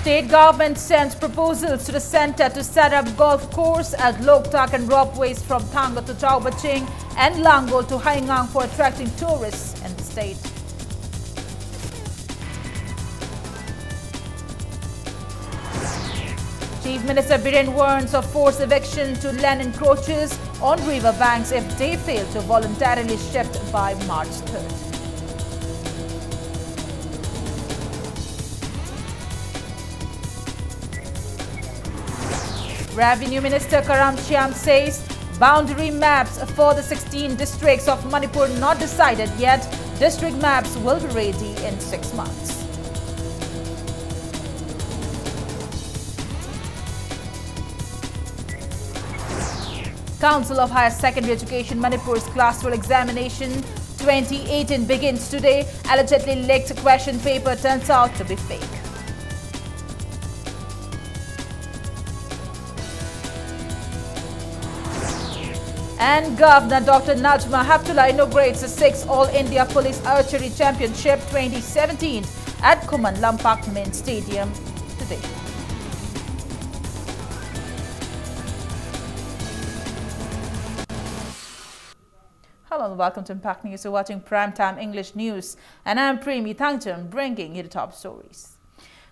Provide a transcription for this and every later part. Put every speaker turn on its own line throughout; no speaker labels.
State government sends proposals to the centre to set up golf course at Loktak and ropeways from Thanga to Chowbaching and Langol to Haingang for attracting tourists in the state. Chief Minister Biren warns of forced eviction to land encroachers on river banks if they fail to voluntarily shift by March 3rd. Revenue Minister Karam Chiam says boundary maps for the 16 districts of Manipur not decided yet. District maps will be ready in 6 months. Council of Higher Secondary Education Manipur's Class 12 examination 2018 begins today. Allegedly leaked question paper turns out to be fake. And Governor Dr. Najma Haptullah inaugurates the 6th All India Police Archery Championship 2017 at Kuman Lampak Main Stadium today. Hello and welcome to Impact News. You're watching Primetime English News and I'm Premi Thangcham bringing you the top stories.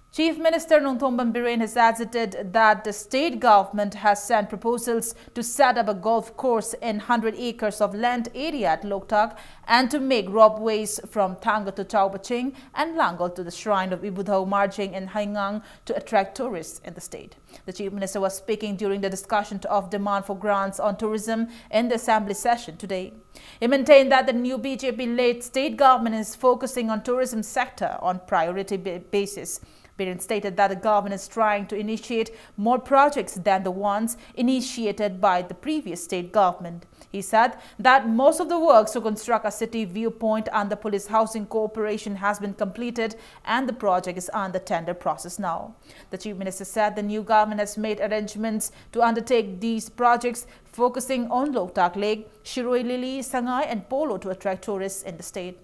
Chief Minister Nongthongban Biren has admitted that the state government has sent proposals to set up a golf course in 100 acres of land area at Loktak and to make ropeways from Thanga to Chowbaching and Langol to the shrine of Ibudhau Marjing in Haingang to attract tourists in the state. The Chief Minister was speaking during the discussion of demand for grants on tourism in the Assembly session today. He maintained that the new BJP-led state government is focusing on tourism sector on priority basis. Biren stated that the government is trying to initiate more projects than the ones initiated by the previous state government. He said that most of the works to construct a city viewpoint and the police housing corporation has been completed and the project is on the tender process now. The Chief Minister said the new government has made arrangements to undertake these projects focusing on Loktak Lake, Shiroi Lili, Sangai and Polo to attract tourists in the state.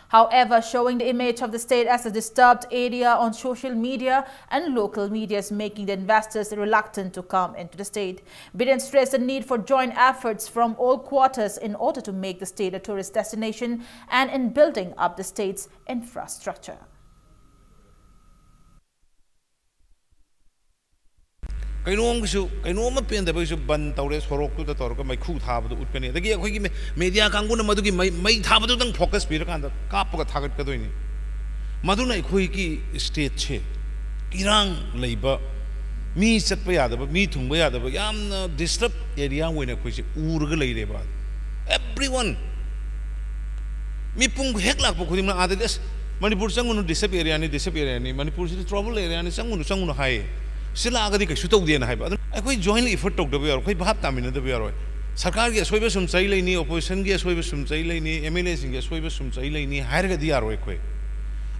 However, showing the image of the state as a disturbed area on social media and local media is making the investors reluctant to come into the state. Biren stressed the need for joint efforts from all quarters in order to make the state a tourist destination and in building up the state's infrastructure.
Kainoma pen the bishop ban Taurus for Oku the Torka, my coup have the Utpeni. The Gia media Kanguna Maduki may have a focus spirit and the Kapoka Tagat Kaduini. Maduna Kuiki state che. Irang labor. Me set Payada, but me to Mayada, but Yam disturb area when a question Urgale. Everyone. Me pung hekla Pukuma other this. Manipur Sangun disappear and disappear any Manipur is trouble area and Sangun high. Sila agadi ka shoot diyan hai ba ai jointly effort tok dabe aur koi bhap tamina dabe aur sarkar ge soibe sum chai leini opposition ge soibe sum chai leini MLA sing ge soibe sum chai leini hair ga diar oi koi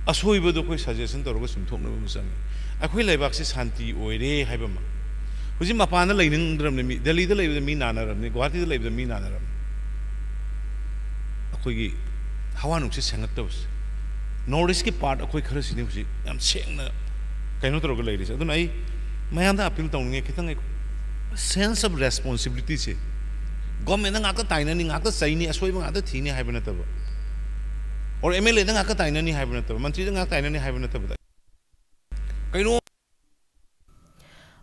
asoibe do koi suggestion tor go sum thok na bu sang ai leibak se shanti oire hai ba ma huji mapana leining dram ne Delhi da leibe mi nanaram ne Guwahati da leibe mi nanaram akoi gi hawa nuk se sangat tos northeast ki part akoi khara sini huji yam sengna kaino tor go leiri adun ai Mayanda appeal to a sense of responsibility. Government and Akatain and Akasaini as well as other teeny hibernatable. Or MLA and Akatain and hibernatable, Mantri and Akatain and hibernatable.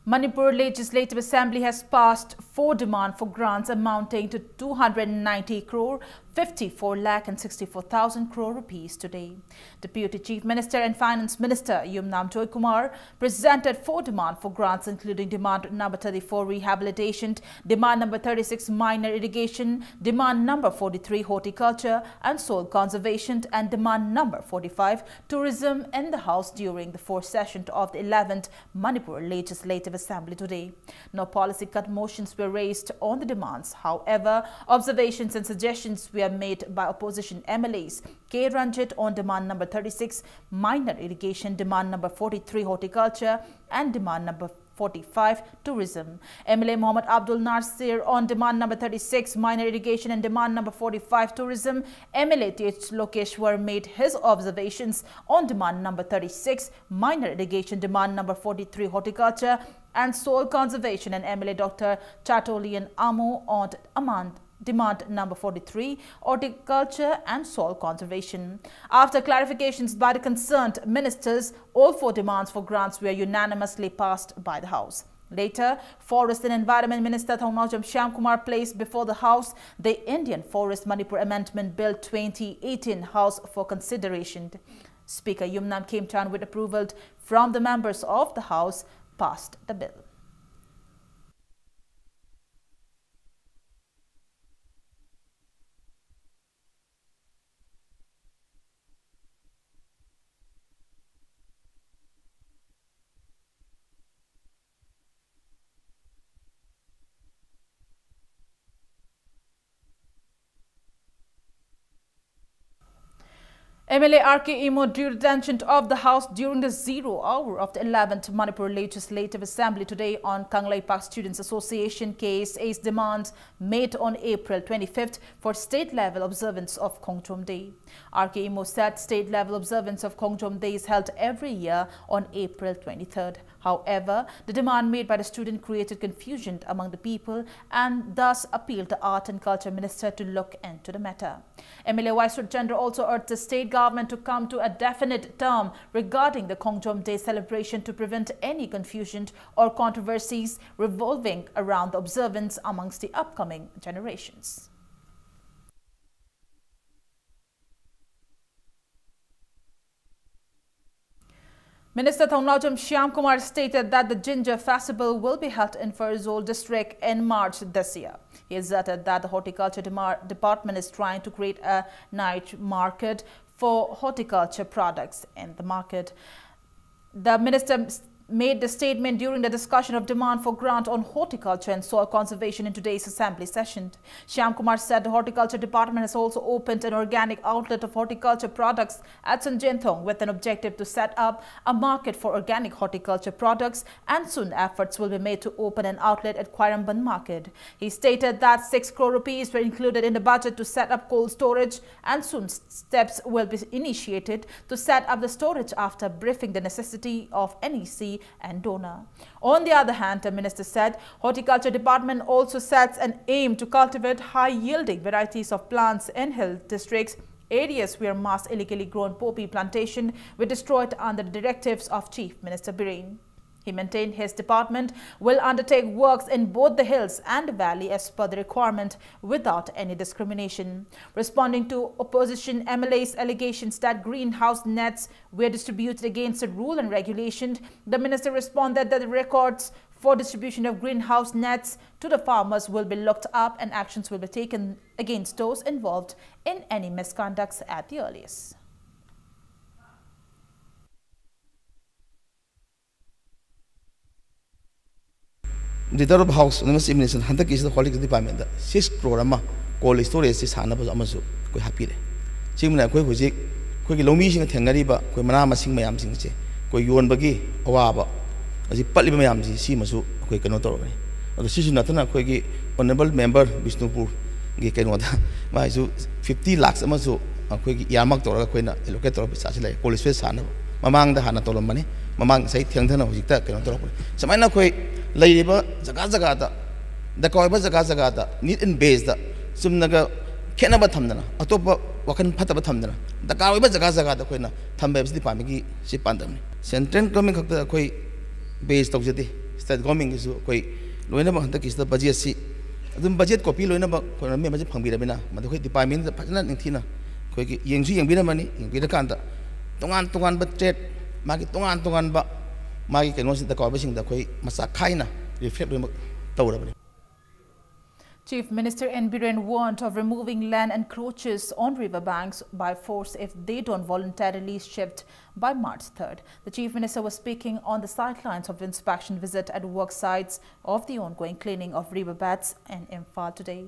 Manipur Legislative Assembly has passed 4 demands for grants amounting to 290 crore, 54 lakh and 64,000 crore rupees today. Deputy Chief Minister and Finance Minister Yumnam Joy Kumar presented 4 demands for grants including demand number 34 rehabilitation, demand number 36 minor irrigation, demand number 43 horticulture and soil conservation and demand number 45 tourism in the House during the 4th session of the 11th Manipur Legislative Assembly today. No policy cut motions were raised on the demands. However, observations and suggestions were made by opposition MLAs. K. Ranjit on demand number 36 minor irrigation, demand number 43 horticulture and demand number 45, tourism. MLA Mohammed Abdul Nasir on demand number 36, minor irrigation, and demand number 45, tourism. MLA TH Lokeshwar made his observations on demand number 36, minor irrigation, demand number 43, horticulture and soil conservation, and MLA Dr. Chatolian Amo on demand number 43, horticulture and soil conservation. After clarifications by the concerned ministers, all 4 demands for grants were unanimously passed by the House. Later, Forest and Environment Minister Thongnawjam Shyamkumar placed before the House the Indian Forest Manipur Amendment Bill 2018 House for consideration. Speaker Yumnam Khemchan, with approval from the members of the House, passed the bill. MLA R.K. Imo drew attention of the House during the 0 hour of the 11th Manipur Legislative Assembly today on Kanglei Park Students Association case Ace demands made on April 25th for state-level observance of Khongjom Day. R.K. Imo said state-level observance of Khongjom Day is held every year on April 23rd. However, the demand made by the student created confusion among the people and thus appealed the Art and Culture Minister to look into the matter. MLA Vice Chandra also urged the state government to come to a definite term regarding the Khongjom Day celebration to prevent any confusion or controversies revolving around the observance amongst the upcoming generations. Minister Thongnawjam Shyamkumar stated that the Ginger Festival will be held in Farzol district in March this year. He asserted that the Horticulture Department is trying to create a niche market for horticulture products in the market. The minister made the statement during the discussion of demand for grant on horticulture and soil conservation in today's assembly session. Shyamkumar said the Horticulture Department has also opened an organic outlet of horticulture products at Sunjenthong with an objective to set up a market for organic horticulture products, and soon efforts will be made to open an outlet at Khairamban market. He stated that 6 crore rupees were included in the budget to set up cold storage, and soon steps will be initiated to set up the storage after briefing the necessity of NEC and donor. On the other hand, the minister said Horticulture Department also sets an aim to cultivate high-yielding varieties of plants in hill districts, areas where mass illegally grown poppy plantation were destroyed under the directives of Chief Minister Biren. He maintained his department will undertake works in both the hills and the valley as per the requirement without any discrimination. Responding to opposition MLA's allegations that greenhouse nets were distributed against the rule and regulation, the minister responded that the records for distribution of greenhouse nets to the farmers will be looked up and actions will be taken against those involved in any misconducts at the earliest.
Leader of House, Administration, Hunter is the Horticulture Department, 6 crore cold storage is Hannah Amazu, quite happy. Simon, quick with it, quick low meeting at Tangariba, quick Manama sing my arms in say, quick you on Bagi, Awaba, as if Pali Mayamsi, Simasu, quick and authority. The decision Natana, quick honorable member, Vishnupur, Gikanota, my 50 lakhs Amazu, a quick Yamak or a quena, a locator of such like Police Face Hannah, Mamang the Hanatola money, Mamang say Tangana, Zita, and authority. So I know quick. Labor Zagazagata, the Koiba Zagazagata, neat and based, Sumnaga Kenabatamdana, Atopa Wakan Patabatamdana, the Koiba Zagazagata Quena, Tambabs the Pamiki, Shipandam. Central coming of the Quay based of the day, Stat Goming is Quay, Luenaba is the Bajiasi, the budget copy Luenaba, Quamaj Pambirabina, but the Department, the Patana in Tina, Quay Yangji and Binamani, in Vidakanta, Tongan but jet, Maki Tongan but. Magi can also the corbishing the Koi Masakaina reflect the
Chief Minister N. Biren warned of removing land encroaches on riverbanks by force if they don't voluntarily shift by March 3rd. The Chief Minister was speaking on the sidelines of the inspection visit at work sites of the ongoing cleaning of riverbeds in Imphal today.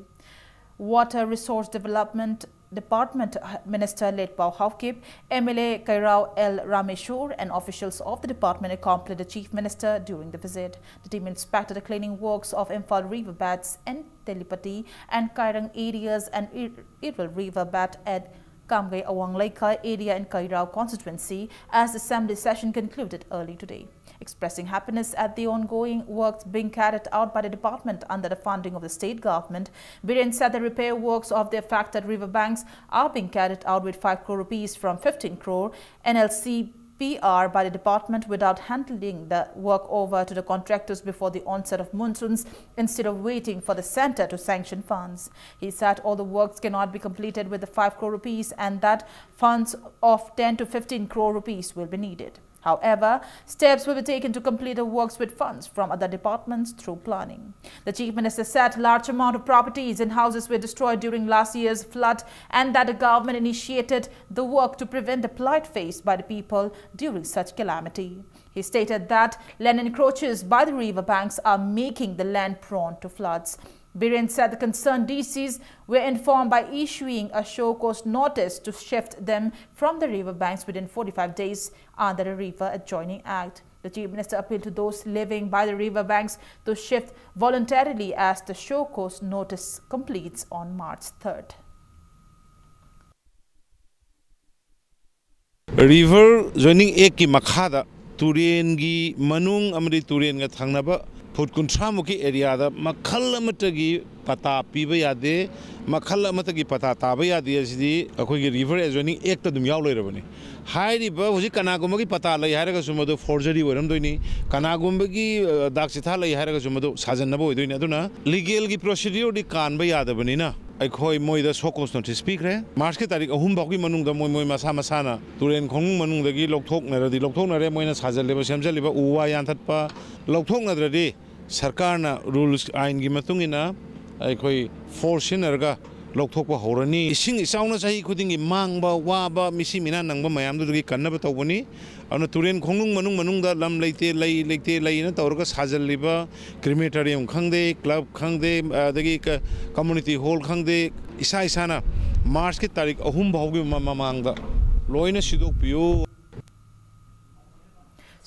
Water Resource Development Department Minister Letpao Haukip, MLA Kairao L. Rameshwar and officials of the department accompanied the Chief Minister during the visit. The team inspected the cleaning works of Imphal riverbeds and Telipati and Kairang areas and Irwal riverbed at Kamgai Awang Laika area in Kairao constituency as the assembly session concluded early today. Expressing happiness at the ongoing works being carried out by the department under the funding of the state government, Biren said the repair works of the affected riverbanks are being carried out with 5 crore rupees from 15 crore NLCPR by the department without handling the work over to the contractors before the onset of monsoons instead of waiting for the centre to sanction funds. He said all the works cannot be completed with the 5 crore rupees and that funds of 10 to 15 crore rupees will be needed. However, steps will be taken to complete the works with funds from other departments through planning. The Chief Minister said large amount of properties and houses were destroyed during last year's flood and that the government initiated the work to prevent the plight faced by the people during such calamity. He stated that land encroaches by the riverbanks are making the land prone to floods. Biren said the concerned DCs were informed by issuing a show cause notice to shift them from the riverbanks within 45 days under the River Adjoining Act. The Chief Minister appealed to those living by the riverbanks to shift voluntarily as the show cause notice completes on March 3rd.
River Joining Act ki makhada Turen gi manung amri Turen ga thangnaba Put Kuntramuki area the Makalamatagi Pata Pibayade, Makalamatagi Pata Tabayadi as the Akogi River as running act of the Miaulabani. High river was Kanagumaki Patala, Haragasumodo, forgery, Werandoni, Kanagumbagi, Daxitala, Haragasumodo, Sazanabo, doing Aduna, legal procedure, the Kanbaya the Banina. I call Moida Sokos not to speak, eh? Market at Humboki Manung, the Moy Masamasana, Turen Kong Manung, the Gil Loktok, the Lokona, Moinas Hazaliba, Shamsaliba, Uwayantatpa, Loktonga the day. Sarkarna rules ain gi matungina aikoi forcinerga lokthokpa horani ising isauna sahi khudingi mangba waba misi mina nangba mayam du gi kannaba tawbani ana turen khongnung manung da lam leite lei na tawrga sajalliba crematorium khangde club khangde dagi community hall khangde isa na march ki tarik ahum bhawgi mamangda loina sidok piyo.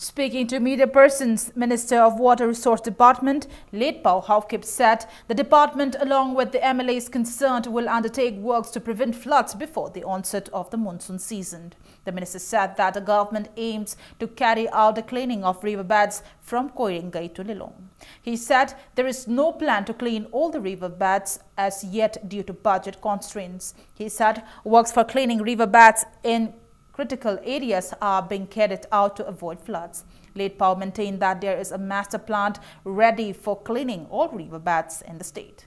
Speaking to media persons, Minister of Water Resource Department, Letpao Haukip said the department along with the MLAs concerned will undertake works to prevent floods before the onset of the monsoon season. The minister said that the government aims to carry out the cleaning of riverbeds from Koiringai to Lilong. He said there is no plan to clean all the riverbeds as yet due to budget constraints. He said works for cleaning riverbeds in critical areas are being carried out to avoid floods. Letpao maintained that there is a master plan ready for cleaning all riverbeds in the state.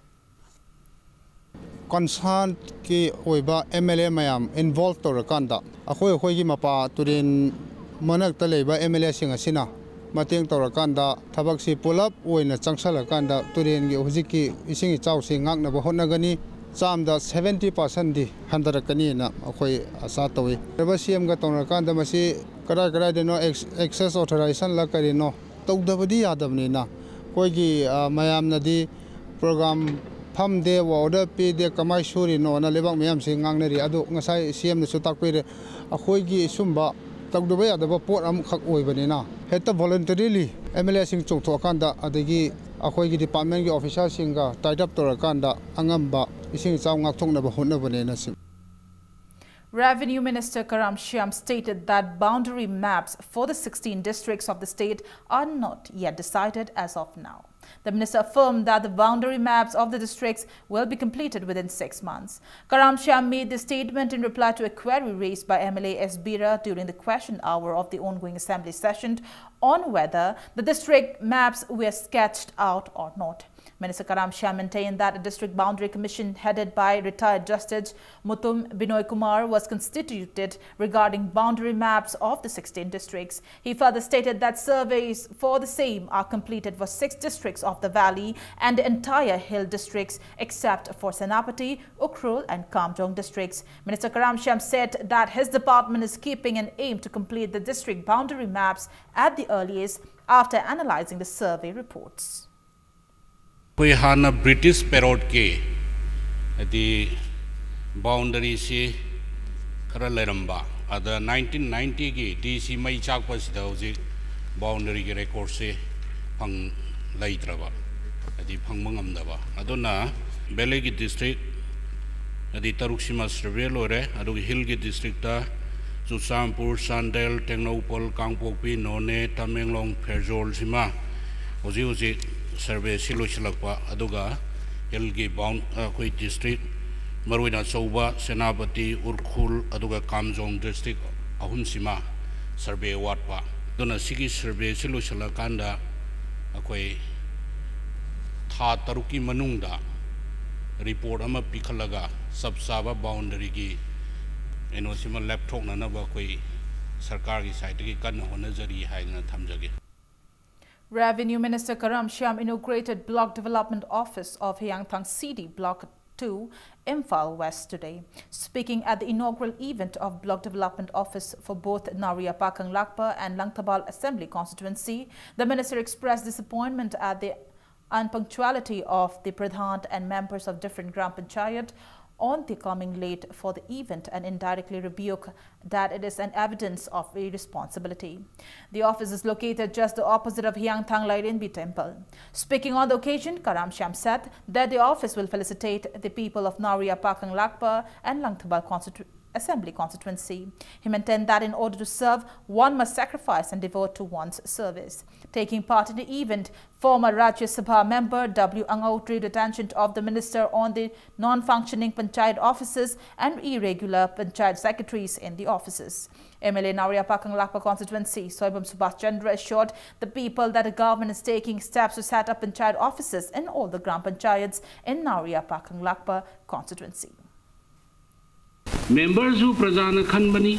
Concern ki oiba MLA mayam involved to rakanda. Akoy ki mapa turin manak taleba MLA singa sina. Mating to rakanda tabak si pull-up oina changsala kanda turin gi hujiki ising chaw si ngak na bahon na gani. Samda 70% di handara kani na akoi asa tawi reba CM ga tong kan da masi kara de no access authorization la kari no tawdabadi yadabni na koi gi mayam na di program pham de order pe de kamai suri no na lebak mayam se ngang ri adu ngasai CM na su tak pe akoi gi sumba tawdaba yadaba pot am khak oi bani na heta voluntarily MLA sing chok tho kan da adagi akoi gi department gi officer singa tied up to kan da angamba.
Revenue Minister Karam Shyam stated that boundary maps for the 16 districts of the state are not yet decided as of now. The minister affirmed that the boundary maps of the districts will be completed within 6 months. Karam Shyam made this statement in reply to a query raised by MLA S. Bira during the question hour of the ongoing assembly session on whether the district maps were sketched out or not. Minister Karam Shyam maintained that a district boundary commission headed by retired Justice Mutum Binoy Kumar was constituted regarding boundary maps of the 16 districts. He further stated that surveys for the same are completed for 6 districts of the valley and the entire hill districts except for Senapati, Ukhrul and Kamjong districts. Minister Karam Shyam said that his department is keeping an aim to complete the district boundary maps at the earliest after analyzing the survey reports.
कोई हाना British पेरोड के यदि boundary si kara leramba ada 1990 gi DC mai chak pasida hoji boundary gi record se phang laitraba adi phang mangam daba aduna belegi district adi taruksima survey lore adu hill gi district ta Susampur Sandel Tengnopol Kangpokpi None Tamenglong Perjol sima hoji survey silo silakpa aduga hill gi bound koi district Maruina Soba, Senapati, Urkhul, Aduga Kamjong district, Ahunsima, survey Watpa. Dona Siki survey Silushala Kanda, Akwe Tha Taruki Manungda, report Ama Pikalaga, Subsaba boundary gi, Enosima laptop Nanabakwe, Sarkari site, Kan Honazari Haina Tamjagi.
Revenue Minister Karam Shyam inaugurated Block Development Office of Hyangthang CD Block 2, Imphal West today. Speaking at the inaugural event of Block Development Office for both Naria Pakang Lakpa and Langtabal Assembly constituency, the minister expressed disappointment at the unpunctuality of the Pradhan and members of different Gram Panchayat on the coming late for the event and indirectly rebuke that it is an evidence of irresponsibility. The office is located just the opposite of Hyangthang Lairinbi temple. Speaking on the occasion, Karam Shyam said that the office will felicitate the people of Naria Pakang Lakpa and Langtabal Assembly constituency. He maintained that in order to serve, one must sacrifice and devote to one's service. Taking part in the event, former Rajya Sabha member W. Angau drew the attention of the minister on the non-functioning panchayat offices and irregular panchayat secretaries in the offices. MLA Naria Pakang Lakpa constituency, Soibam Subhash Chandra assured the people that the government is taking steps to set up panchayat offices in all the Gram Panchayats in Naria Pakang Lakpa constituency.
Members who Prajana Khanbani,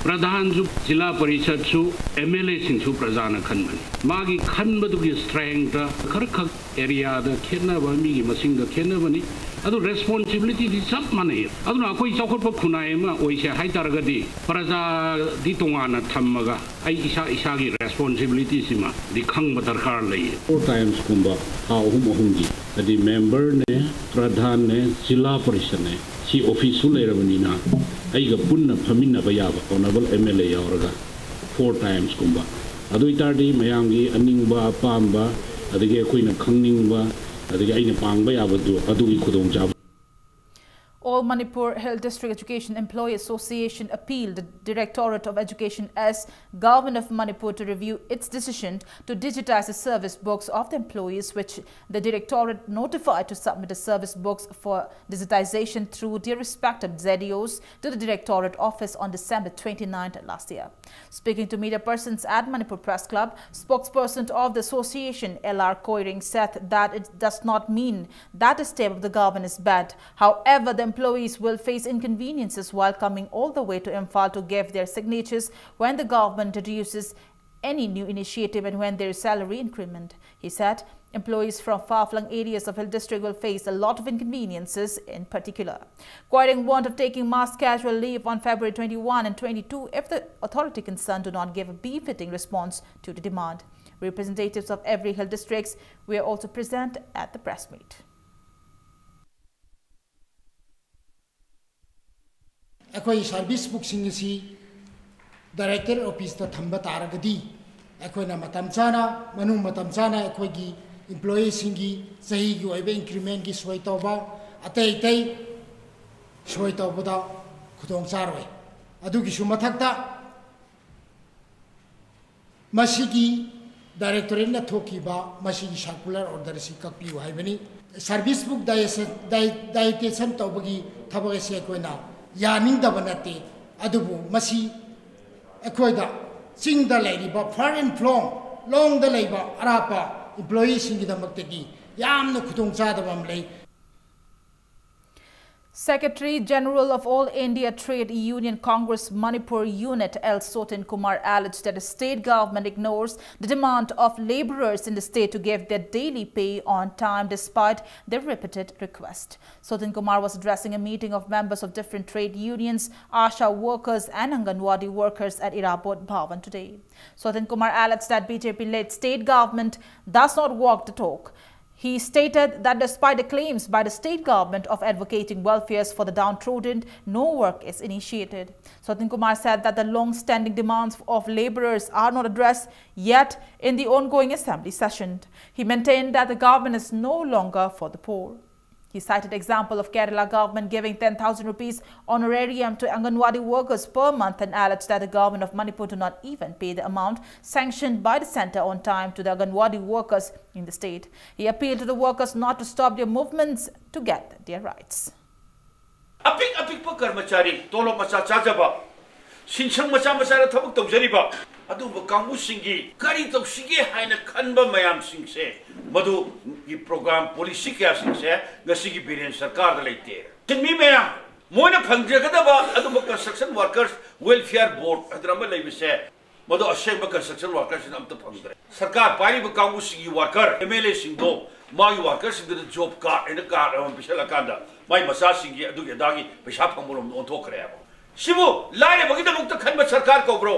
Pradhan who Jila Parishad who MLA Singh who Prajana Khanbani. Magi Khanbadu strength, Karakak area, the Kena Vami, Masing the Kena Vani, other responsibility is up money. Aduna Koi Sokopa Kunaima, Oisha Haitaragadi, Praja Ditongana Tamaga, Aisha Ishagi responsibility Sima, the Kang Batarkar lay. 4 times Kumba, how Humahungi, the member ne, Pradhan ne, Jila Parishad ne. Si office Lerabina, Aiga Punna Pamina Bayaba, Honorable MLA Yauraga, 4 times Kumba. Aduitardi, Mayangi, Aningba, Pamba, Adige Queen of Kangingba, Adige Pang Bayabadu, Adui Kudong Java.
All Manipur Hill District Education Employee Association appealed the Directorate of Education as Government of Manipur to review its decision to digitize the service books of the employees, which the Directorate notified to submit the service books for digitization through their respective ZDOs to the Directorate office on December 29th last year. Speaking to media persons at Manipur Press Club, spokesperson of the association LR Koiring said that it does not mean that the step of the government is bad. However, the employees will face inconveniences while coming all the way to Imphal to give their signatures when the government introduces any new initiative and when there is salary increment. He said employees from far-flung areas of Hill District will face a lot of inconveniences in particular. Koiring warned of taking mass casual leave on February 21 and 22 if the authority concerned do not give a befitting response to the demand. Representatives of every Hill districts were also present at the press meet.
Akoi service book singisi director office ta thamba taragadi akoi na matam chana manu matam chana akoi gi employees singi sahi gi oibe increment gi soi toba atei tei soi toba da khudong charoi adu gi sumathakta masigi directorate na thoki ba masigi circular order si kapi haibani service book dietitian tobagi thabag se akoi na Yaning da banate, adubu, masi, equida, sing the lady, but far and long the labor, arapa, employees in the Maktegi, Yam no Kutung Zadabam lay.
Secretary General of All India Trade Union Congress Manipur Unit L. Sotin Kumar alleged that the state government ignores the demand of labourers in the state to give their daily pay on time despite their repeated request. Sotin Kumar was addressing a meeting of members of different trade unions, ASHA workers and Anganwadi workers at Irapur Bhavan today. Sotin Kumar alleged that BJP-led state government does not walk the talk. He stated that despite the claims by the state government of advocating welfares for the downtrodden, no work is initiated. Satin Kumar said that the long-standing demands of laborers are not addressed yet in the ongoing assembly session. He maintained that the government is no longer for the poor. He cited example of Kerala government giving 10,000 rupees honorarium to Anganwadi workers per month and alleged that the government of Manipur do not even pay the amount sanctioned by the centre on time to the Anganwadi workers in the state. He appealed to the workers not to stop their movements to get their rights.
Apik karmachari tolo macha chajaba sinsang macha macha thabuk tawjariba aduba kangbu singi kari tawsige haina khanba mayam singse madu gi program policy kya singse ngasi gi biren sarkar da leite tinmi mayam moina phangjagadaba aduba construction workers welfare board adrama leibise madu ashengba construction workers in amta phangdre sarkar pari ba kangbu singi worker MLA singdo magi workers in the job card in the card on bishala kanda mai masa singi adu ge dagi pesa phangbolom on thokre sibu laine bagida mukta khanba sarkar ko bro.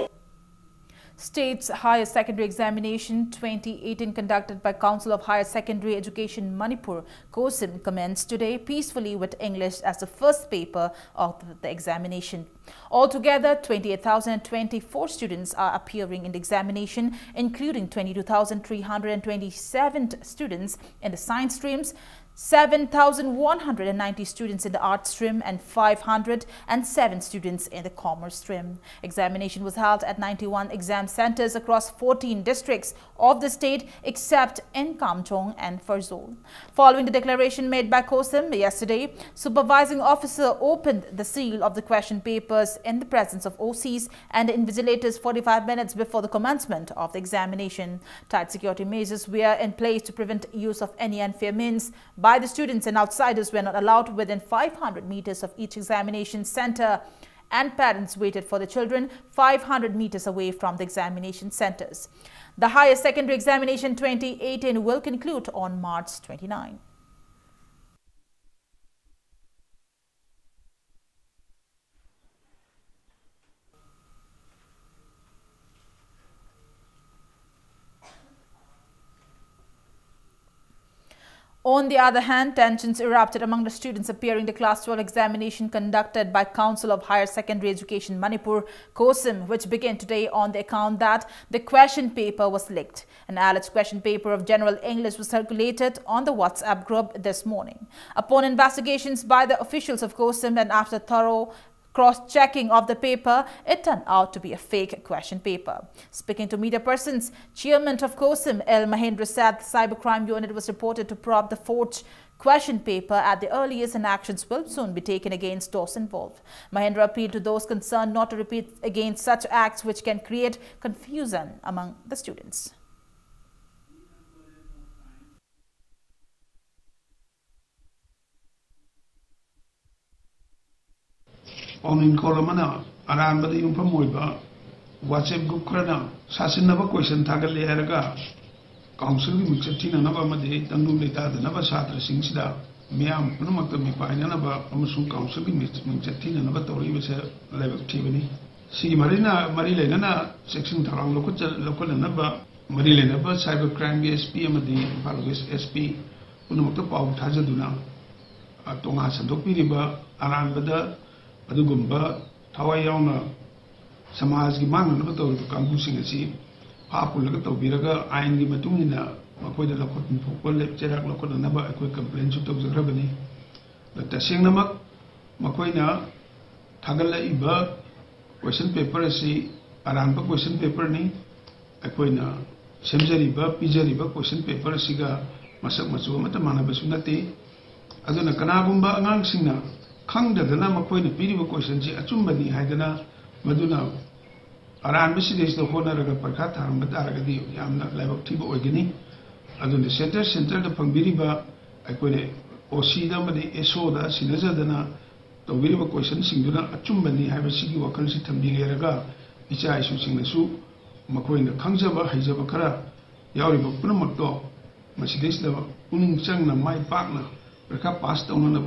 State's Higher Secondary Examination 2018 conducted by Council of Higher Secondary Education Manipur, COSIM, commenced today peacefully with English as the first paper of the examination. Altogether, 28,024 students are appearing in the examination, including 22,327 students in the science streams, 7,190 students in the arts stream and 507 students in the commerce stream. Examination was held at 91 exam centers across 14 districts of the state except in Kamchong and Farzol. Following the declaration made by COSIM yesterday, supervising officer opened the seal of the question papers in the presence of OCs and invigilators 45 minutes before the commencement of the examination. Tight security measures were in place to prevent use of any unfair means by the students, and outsiders were not allowed within 500 meters of each examination center, and parents waited for the children 500 meters away from the examination centers. The Higher Secondary Examination 2018 will conclude on March 29. On the other hand, tensions erupted among the students appearing the Class 12 examination conducted by Council of Higher Secondary Education Manipur, COSIM, which began today on the account that the question paper was leaked. An alleged question paper of General English was circulated on the WhatsApp group this morning. Upon investigations by the officials of COSIM and after thorough cross-checking of the paper, it turned out to be a fake question paper. Speaking to media persons, Chairman of COSIM, L. Mahendra, said the cybercrime unit was reported to probe the forged question paper at the earliest and actions will soon be taken against those involved. Mahendra appealed to those concerned not to repeat against such acts which can create confusion among the students.
On Colomana, around the Umpamoiba, WhatsApp group Krana, Sassinava question Tagal Erga, Council Mixatina Navamade, Tandulita, the Navasatra Singsida, Miam, Punamakami Painanaba, Amusu Council Mixatina Navatori was a level activity. See Marina Marilena, section Tarang local number, Marilena, cybercrime SP, Amadi, Palwis SP, Punamakta Pau Tazaduna, Tonga Sandopiriba, around the Adugumba, Tawayana, Samazgi Mananato, Kambusing a sea, Papulato Viraga, Aingi Matumina, Makoda Lokotan Pukul, Jerak Lokota Naba, a quick complaint to the Rabani. But the Singnamak, Makoina, Tagala Iba, question paper, see, Aramba question paper ni, Aquina, Semzariba, Pizariba, question paper, Siga, Masak Masumata Manabasunati, Aduna Kanabumba, Angangsina. Kang da dana makoy na piri ba question ji achumba ni haidana maduna aran bisi des do hona raga parkha thang ba taraga di yamna laibak thiba oigini aduna center da pangbiri ba akoine oc da made eso da sinaja dana to biri ba question singduna achumba ni haiba sigi wakal si thambi leraga icha isu singnasu makoy na khangjaba haijaba khara yauri ba punamak to masi des da uning chang na mai pak na parkha pass tawna na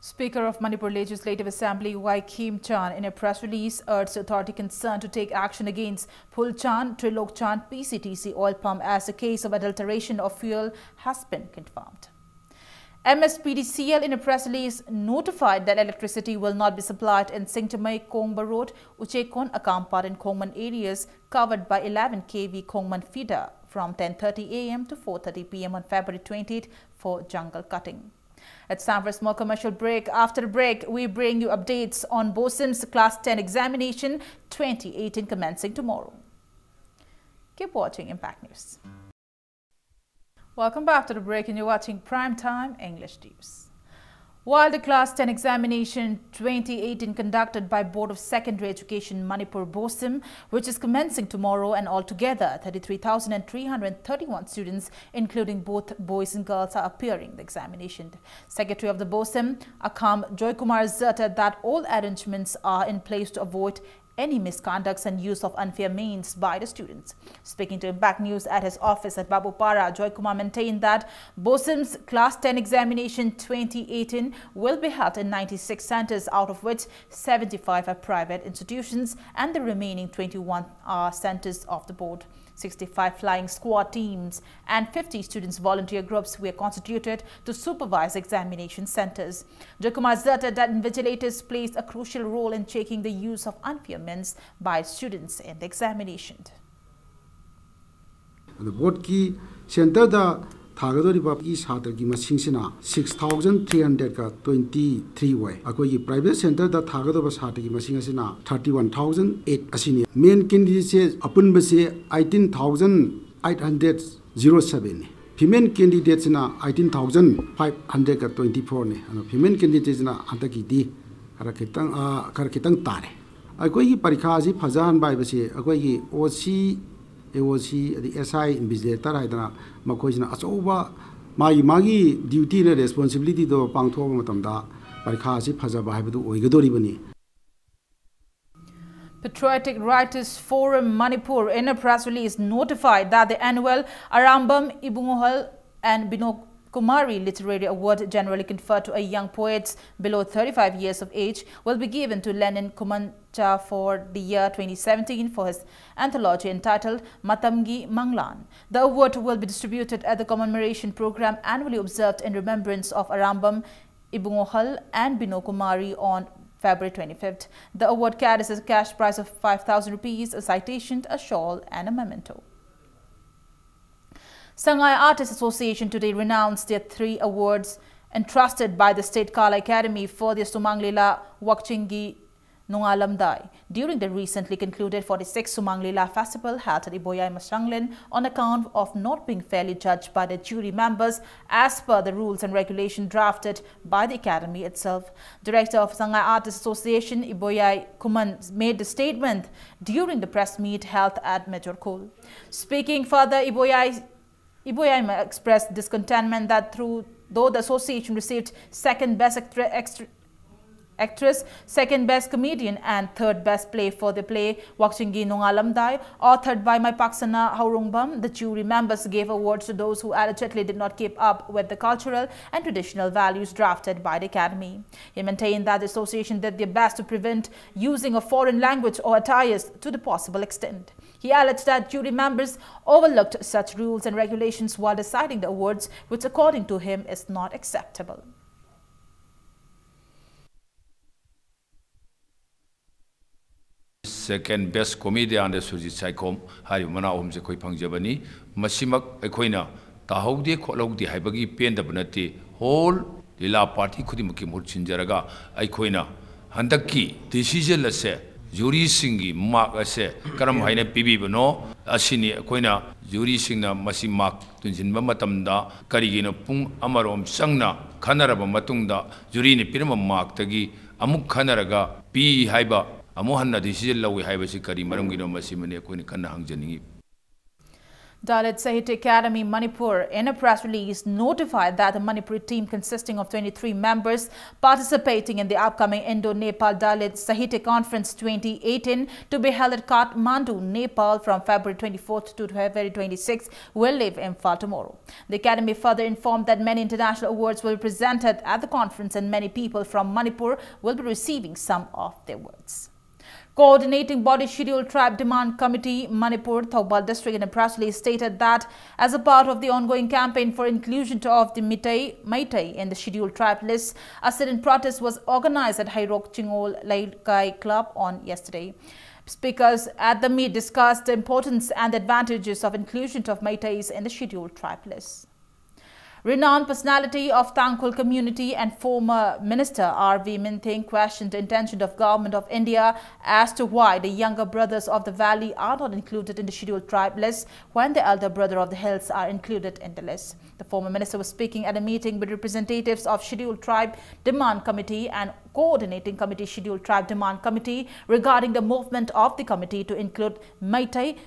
Speaker of Manipur Legislative Assembly Y. Kim Chan in a press release urged the authority concerned to take action against Phulchan, Trilokchan PCTC oil pump as a case of adulteration of fuel has been confirmed. MSPDCL in a press release notified that electricity will not be supplied in Singtamay, Kongba Road, Uchekon, Akampar and Kongman areas covered by 11 kV Kongman feeder from 10:30 a.m. to 4:30 p.m. on February 28th for jungle cutting. It's time for a small commercial break. After the break, we bring you updates on BOSIM's Class 10 examination 2018 commencing tomorrow. Keep watching Impact News. Welcome back to the break, and you're watching Primetime English News. While the Class 10 examination 2018 conducted by Board of Secondary Education Manipur BOSIM, which is commencing tomorrow, and altogether 33,331 students, including both boys and girls, are appearing in the examination. Secretary of the BOSIM, Akam Joykumar, asserted that all arrangements are in place to avoid any misconducts and use of unfair means by the students. Speaking to Impact News at his office at Babupara, Joykumar maintained that BOSIM's Class 10 examination 2018 will be held in 96 centers, out of which 75 are private institutions and the remaining 21 are centers of the board. 65 flying squad teams and 50 students volunteer groups were constituted to supervise examination centers. Joykumar asserted that invigilators played a crucial role in checking the use of unfair means by students in the examination.
The board ki center da Tagadoriba is Hatarki Masingsina 6,323 way. Akoi private center da Tagadova Hataki Masingasina 31,008 Asini. Main candidates upon Base 18,807. Female candidates na 18,524 ne. Female candidates na Hataki di Karakitang Tare. Akoi Parikazi Pazan by Base Akoi OC AOC the SI invigilator haidana makoisna achoba magi duty na responsibility do pangthoba matamda parikha asi phajaba haibadu oigadoribani.
Patriotic Writers Forum Manipur in a press release notified that the annual Arambam Ibungohal and Kumari Literary Award, generally conferred to a young poets below 35 years of age, will be given to Lenin Kumancha for the year 2017 for his anthology entitled Matamgi Manglan. The award will be distributed at the commemoration program annually observed in remembrance of Arambam Ibungohal and Kumari on February 25th. The award carries a cash prize of 5,000 rupees, a citation, a shawl and a memento. Sangai Artists Association today renounced their 3 awards entrusted by the State Kala Academy for their Sumanglila Wakchingi Nungalamdai during the recently concluded 46th Sumanglila Festival held at Iboyai Masanglin on account of not being fairly judged by the jury members as per the rules and regulations drafted by the Academy itself. Director of Sangai Artists Association Iboyai Kuman made the statement during the press meet held at Major Kol. Speaking further, Iboyai expressed discontentment that though the association received second best actress, second best comedian and third best play for the play Wakchingi Nungalamdai, authored by Maipaksana Haurungbam, the jury members gave awards to those who allegedly did not keep up with the cultural and traditional values drafted by the Academy. He maintained that the association did their best to prevent using of foreign language or attires to the possible extent. He alleged that jury members overlooked such rules and regulations while deciding the awards, which according to him is not acceptable.
Second best comedian the Sujit Saikom Hari Mana Omse Koi Pangjabani Masimak Ekoina Tahodi Kologdi Haibagi Pendabanati whole Lila party Kudimuki Murchinjaraga Aikoina Handaki decision lase Jury Singi Mark Ase Karam Haine Bibi Bano Asini Ekoina Jury Singna Masimak Tunjin Mamatamda Karigina Pung Amarom Sangna Kanaraba Matunda Jurini Pirama Mark Tagi Amuk Kanaraga P Haiba
The Dalit Sahitya Academy Manipur, in a press release, notified that the Manipuri team consisting of 23 members participating in the upcoming Indo-Nepal Dalit Sahitya Conference 2018 to be held at Kathmandu, Nepal from February 24th to February 26th will leave Imphal tomorrow. The Academy further informed that many international awards will be presented at the conference and many people from Manipur will be receiving some of their awards. Coordinating Body Scheduled Tribe Demand Committee Manipur Thoubal District in a press release stated that as a part of the ongoing campaign for inclusion of the Meitei in the Scheduled Tribe list, a sit-in protest was organized at Hairok Chingol Laikai Club on yesterday. Speakers at the meet discussed the importance and the advantages of inclusion of Meiteis in the Scheduled Tribe list. Renowned personality of Tangkhul community and former Minister R.V. Minthing questioned the intention of Government of India as to why the younger brothers of the valley are not included in the Scheduled Tribe list when the elder brother of the hills are included in the list. The former minister was speaking at a meeting with representatives of Scheduled Tribe Demand Committee and Coordinating Committee Scheduled Tribe Demand Committee regarding the movement of the committee to include Meitei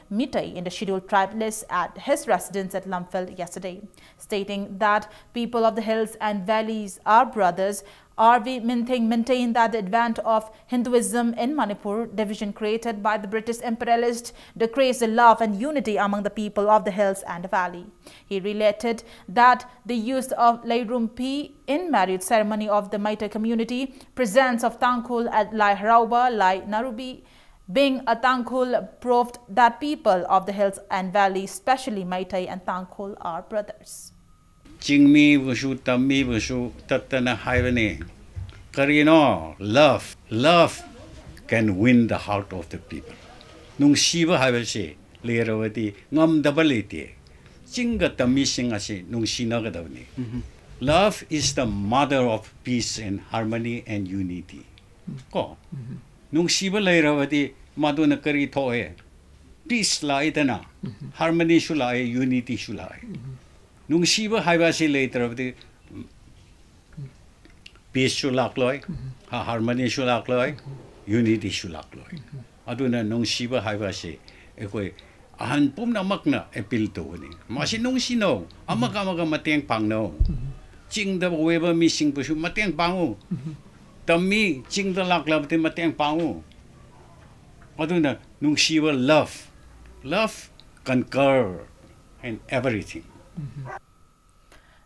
in the Scheduled Tribe list at his residence at Lumphel yesterday. Stating that people of the hills and valleys are brothers, R.V. Minthing maintained that the advent of Hinduism in Manipur, division created by the British imperialist, decreased the love and unity among the people of the hills and the valley. He related that the use of Lairumpi in marriage ceremony of the Meitei community, presence of Tangkhul at Lai Harauba, Lai Narubi, being a Tangkhul proved that people of the hills and valleys, especially Meitei and Tangkhul, are brothers.
Jingmi bushu tammi bushu tatana haivane. Karino, love can win the heart of the people. Nung shiva haivase, leerawati, ngam dabalete. Jinga tammi singase, nung shinagadavni. Love is the mother of peace and harmony and unity. Ko. Nung shiva leerawati, maduna kari thoe. Peace laitana, harmony shulai, unity shulai. Nung shiva haivasi later of the peace shulakloi, harmony shulakloi, unity shulakloi. Aduna nung shiva haivasi, ekoi ahan pum na makna appeal to ni. Masi nung sino, amaka mateng pangno. Ching the weber missing pushu mateng pangu. Tammi ching the laklabti mateng pangu. Aduna nung shiva love conquer and everything.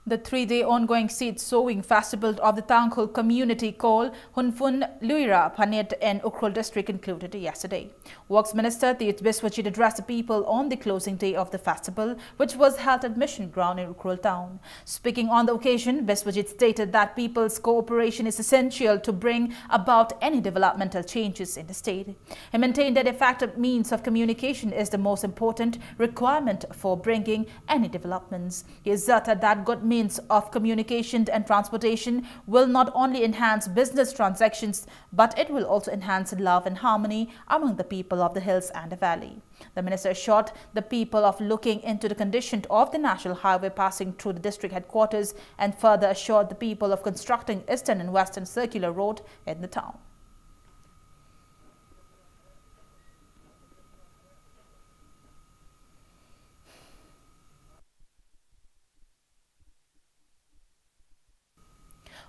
The three-day ongoing seed sowing festival of the Tangkhul community called Hunfun Luira Panet and Ukhrul district concluded yesterday. Works Minister Teej Biswajit addressed the people on the closing day of the festival, which was held at Mission Ground in Ukhrul town. Speaking on the occasion, Biswajit stated that people's cooperation is essential to bring about any developmental changes in the state. He maintained that effective means of communication is the most important requirement for bringing any developments. He asserted that good means of communication and transportation will not only enhance business transactions, but it will also enhance love and harmony among the people of the hills and the valley. The minister assured the people of looking into the condition of the national highway passing through the district headquarters and further assured the people of constructing eastern and western circular road in the town.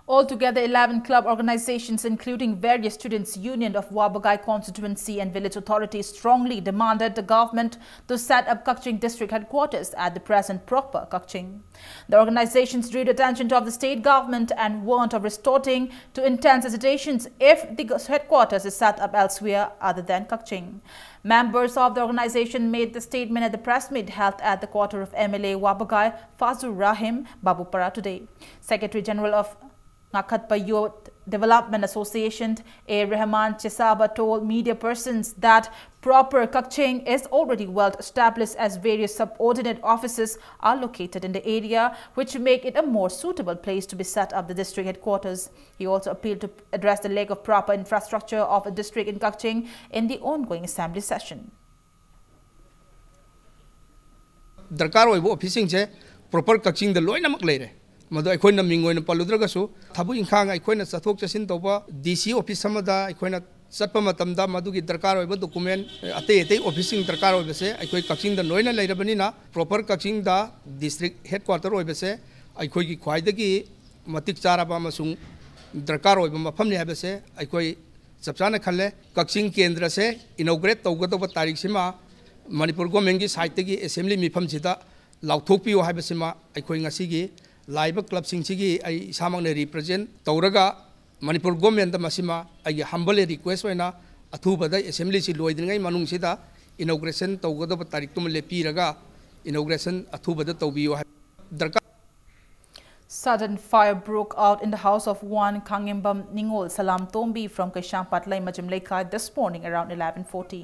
Altogether, 11 club organizations, including various students' union of Wabagai constituency and village authorities, strongly demanded the government to set up Kakching district headquarters at the present proper Kakching. The organizations drew the attention of the state government and warned of resorting to intense hesitations if the headquarters is set up elsewhere other than Kakching. Members of the organization made the statement at the press meet held at the quarter of MLA Wabagai Fazur Rahim Babupara today. Secretary General of Nakatpa Youth Development Association A. Rahman Chisaba told media persons that proper Kakching is already well established as various subordinate offices are located in the area, which make it a more suitable place to be set up the district headquarters. He also appealed to address the lack of proper infrastructure of a district in Kakching in the ongoing assembly session.
Darkar oibo officing che proper Kakching the loina mak leire. Madu aikoina mingoina paludragasu thabu inkhang aikoina chathok chasin toba DC office samada aikoina चटपा मतमदा मदुगी दरकार होइबा document अते अते ऑफिसिंग दरकार होइबसे अखोई कक्सिंग द लोइना लेरबनिना प्रॉपर कक्सिंग द डिस्ट्रिक्ट हेडक्वार्टर होइबसे अखोई की ख्वाइदगी मतिक चाराबा मसुंग दरकार होइबा मफमने हाबसे अखोई सबसाना खले कक्सिंग केंद्र से इनॉग्रेट तौगदब तारीख सिमा मणिपुर गवर्नमेंट की साइट की असेंबली मिफम सिदा लाउथोकपियो हाबसिमा अखोई ngasiगी लाइव क्लब सिंगसिगी आई सामंगने रिप्रेजेंट तौरगा मणिपुर गवर्नमेंट मसिमा आई हम्बल रिक्वेस्ट होइना अथुबदा असेंबली सि लोइदनgai मनुंग सिदा इनॉग्रेशन तौगदब तारीख तुम लेपीरगा इनॉग्रेशन अथुबदा तौबियो दरकार.
Sudden fire broke out in the house of one Kangimbam Ningol Salam Tombi from Kaishampat Laimajim Lekha this morning around 11:40.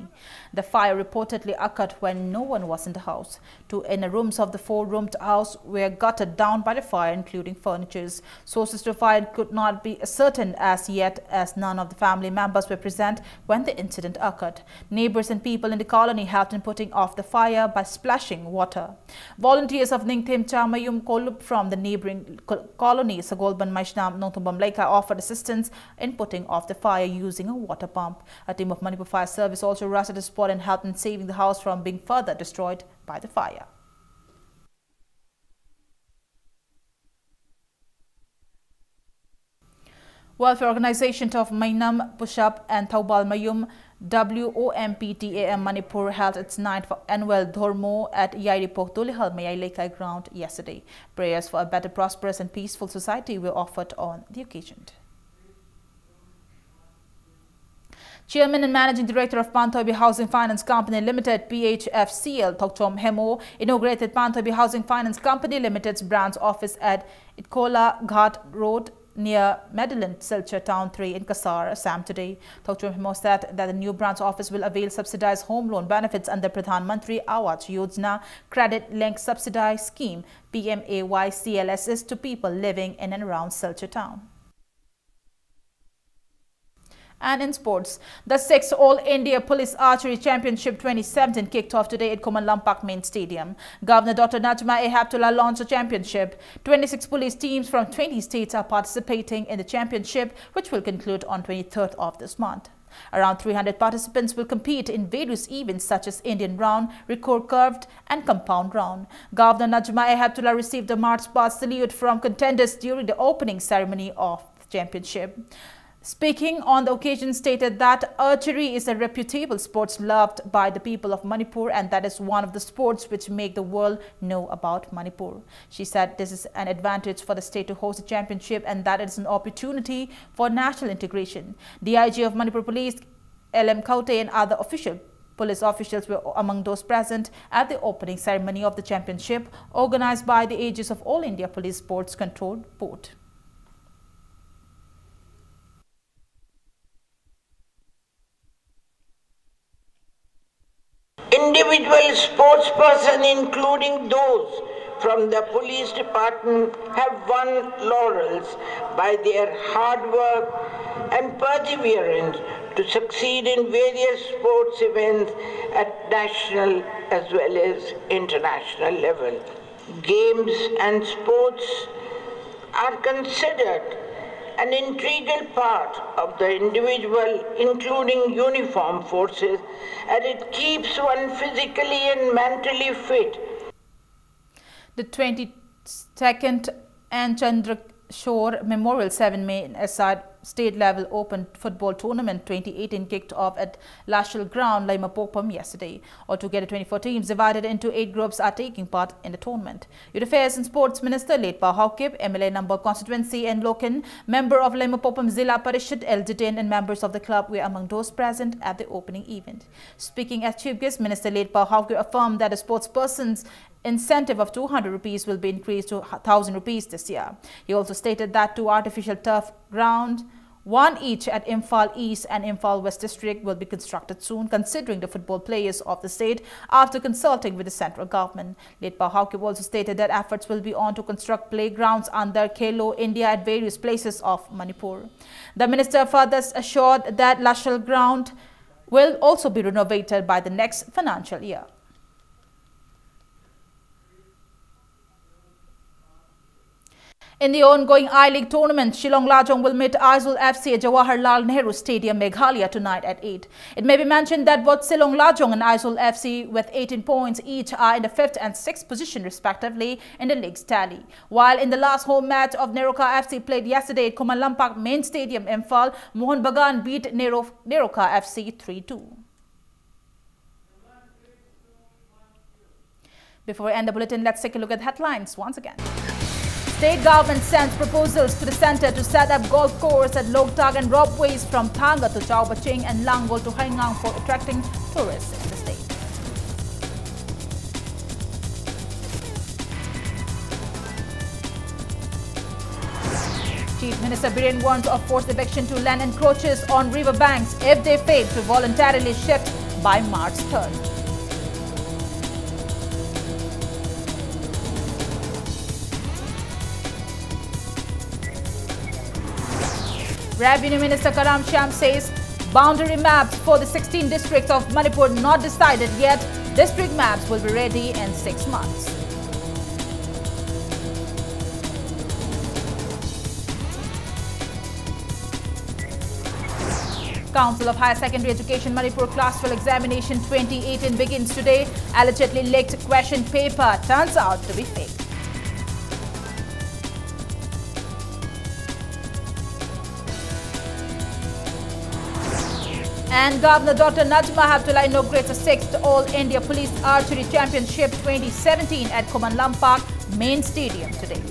The fire reportedly occurred when no one was in the house. Two inner rooms of the four-roomed house were gutted down by the fire, including furniture. Sources to fire could not be certain as yet, as none of the family members were present when the incident occurred. Neighbors and people in the colony helped in putting off the fire by splashing water. Volunteers of Ningthim Chamayum Kolup from the neighboring colony Sagolban Maishnam Nongtumbam Leka offered assistance in putting off the fire using a water pump. A team of Manipur Fire Service also rushed to the spot and helped in saving the house from being further destroyed by the fire. Welfare organization of Mainam Pushap and Taubal Mayum WOMPTAM Manipur held its 9th annual Dhormo at Yairipok Tulihal Mayai Lekai ground yesterday. Prayers for a better, prosperous and peaceful society were offered on the occasion. Chairman and Managing Director of Panthoibi Housing Finance Company Limited PHFCL Thokchom Hemo inaugurated Panthoibi Housing Finance Company Limited's branch office at Itkola Ghat Road near Medellin, Silchar Town 3 in Kasar, Assam today. Dr. Hemo said that the new branch office will avail subsidized home loan benefits under Pradhan Mantri Awas Yojana Credit Link Subsidized Scheme PMAY CLSS to people living in and around Silchar Town. And in sports, the 6th All India Police Archery Championship 2017 kicked off today at Kuman Lampak Main Stadium. Governor Dr. Najma Heptullah launched the championship. 26 police teams from 20 states are participating in the championship, which will conclude on 23rd of this month. Around 300 participants will compete in various events such as Indian round, record curved and compound round. Governor Najma Heptullah received a march past salute from contenders during the opening ceremony of the championship. Speaking on the occasion, stated that archery is a reputable sport loved by the people of Manipur, and that is one of the sports which make the world know about Manipur. She said this is an advantage for the state to host the championship and that it is an opportunity for national integration. The IG of Manipur Police, LM Kaute, and other police officials were among those present at the opening ceremony of the championship organized by the Aegis of All India Police Sports Control Board.
Individual sportspersons, including those from the police department, have won laurels by their hard work and perseverance to succeed in various sports events at national as well as international level. Games and sports are considered an integral part of the individual, including uniformed forces, and it keeps one physically and mentally fit.
The 22nd and Chandra Shore Memorial 7 Main Aside State Level Open Football Tournament 2018 kicked off at Lashal Ground, Laimapokpam yesterday. Altogether, 24 teams divided into 8 groups are taking part in the tournament. Youth Affairs and Sports Minister Letpa Haukip, MLA Number Constituency and Loken, member of Laimapokpam Zilla Parishad, Eldidin, and members of the club were among those present at the opening event. Speaking as Chief Guest, Minister Letpa Haukip affirmed that a sportsperson's incentive of 200 rupees will be increased to 1,000 rupees this year. He also stated that 2 artificial turf ground, one each at Imphal East and Imphal West District, will be constructed soon, considering the football players of the state after consulting with the central government. Letpa Haukip also stated that efforts will be on to construct playgrounds under Khelo India at various places of Manipur. The minister further assured that Lashal Ground will also be renovated by the next financial year. In the ongoing I-League tournament, Shillong Lajong will meet Aizawl FC at Jawaharlal Nehru Stadium, Meghalaya tonight at 8. It may be mentioned that both Shillong Lajong and Aizawl FC with 18 points each are in the 5th and 6th position respectively in the league's tally. While in the last home match of Neroka FC played yesterday at Kuman Lampak Main Stadium, Imphal, Mohun Bagan beat Neroka FC 3-2. Before we end the bulletin, let's take a look at headlines once again. State government sends proposals to the centre to set up golf course at Loktag and ropeways from Thanga to Chao Baching and Langol to Haingang for attracting tourists in the state. Chief Minister Biren warns of forced eviction to land encroachers on river banks if they fail to voluntarily shift by March 3rd. Revenue Minister Karam Shyam says boundary maps for the 16 districts of Manipur not decided yet. District maps will be ready in 6 months. Council of Higher Secondary Education Manipur Class 12 Examination 2018 begins today. Allegedly leaked question paper turns out to be fake. And Governor Dr. Najma Haptullah inaugurates the 6th All India Police Archery Championship 2017 at Kuman Lampak Main Stadium today.